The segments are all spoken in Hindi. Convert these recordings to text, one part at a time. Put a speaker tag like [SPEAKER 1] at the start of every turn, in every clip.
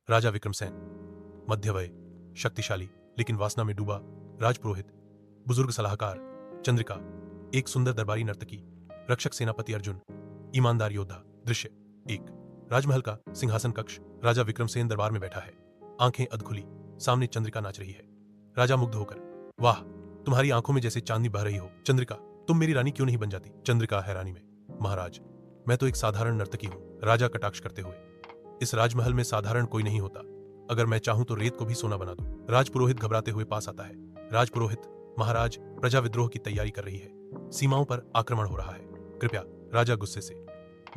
[SPEAKER 1] राजा विक्रमसेन, मध्यवय, शक्तिशाली लेकिन वासना में डूबा राजपुरोहित, बुजुर्ग सलाहकार चंद्रिका, एक सुंदर दरबारी नर्तकी, रक्षक सेनापति अर्जुन, ईमानदार योद्धा। दृश्य 1। राजमहल का सिंहासन कक्ष। राजा विक्रमसेन दरबार में बैठा है, आंखें अधखुली, सामने चंद्रिका नाच रही है। राजा मुग्ध होकर, वाह, तुम्हारी आंखों में जैसे चांदनी बह रही हो। चंद्रिका, तुम मेरी रानी क्यों नहीं बन जाती? चंद्रिका हैरानी में, महाराज, मैं तो एक साधारण नर्तकी हूं। राजा कटाक्ष करते हुए, इस राजमहल में साधारण कोई नहीं होता। अगर मैं चाहूं तो रेत को भी सोना बना दूं। राजपुरोहित घबराते हुए पास आता है। राजपुरोहित, महाराज, प्रजा विद्रोह की तैयारी कर रही है, सीमाओं पर आक्रमण हो रहा है, कृपया। राजा गुस्से से,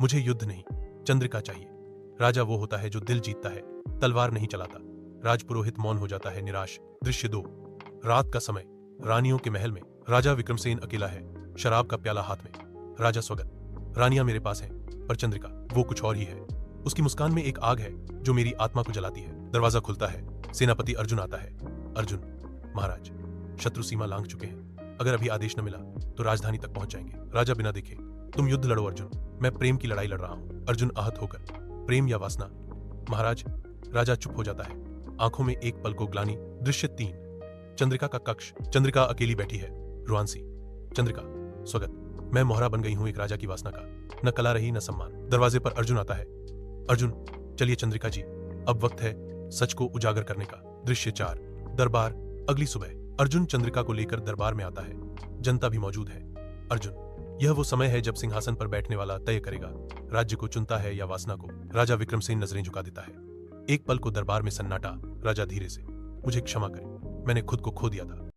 [SPEAKER 1] मुझे युद्ध नहीं, चंद्रिका चाहिए। राजा वो होता है जो दिल जीतता है, तलवार नहीं चलाता। राजपुरोहित मौन हो जाता है, निराश। दृश्य 2। रात का समय, रानियों के महल में। राजा विक्रमसेन अकेला है, शराब का प्याला हाथ में। राजा स्वगत, रानियां मेरे पास हैं, पर चंद्रिका, वो कुछ और ही है। उसकी मुस्कान में एक आग है जो मेरी आत्मा को जलाती है। दरवाजा खुलता है, सेनापति अर्जुन आता है। अर्जुन, महाराज, शत्रु सीमा लांघ चुके हैं, अगर अभी आदेश न मिला तो राजधानी तक पहुंच जाएंगे। राजा बिना देखे, तुम युद्ध लड़ो अर्जुन, मैं प्रेम की लड़ाई लड़ रहा हूं। अर्जुन आहत होकर, प्रेम या वासना? महाराज। राजा चुप हो जाता है, आंखों में एक पल को ग्लानि। दृश्य 3। चंद्रिका का कक्ष। चंद्रिका अकेली बैठी है, रुआंसी। चंद्रिका, स्वगत, मैं मोहरा बन गई हूं एक राजा की वासना का, न कला रही न सम्मान। दरवाजे पर अर्जुन आता है। अर्जुन, चलिए चंद्रिका जी, अब वक्त है सच को उजागर करने का। दृश्य 4। दरबार। अगली सुबह अर्जुन चंद्रिका को लेकर दरबार में आता है, जनता भी मौजूद है। अर्जुन, यह वो समय है जब सिंहासन पर बैठने वाला तय करेगा, राज्य को चुनता है या वासना को। राजा विक्रमसेन नजरें झुका देता है। एक पल को दरबार में सन्नाटा। राजा धीरे से, मुझे क्षमा करें, मैंने खुद को खो दिया था।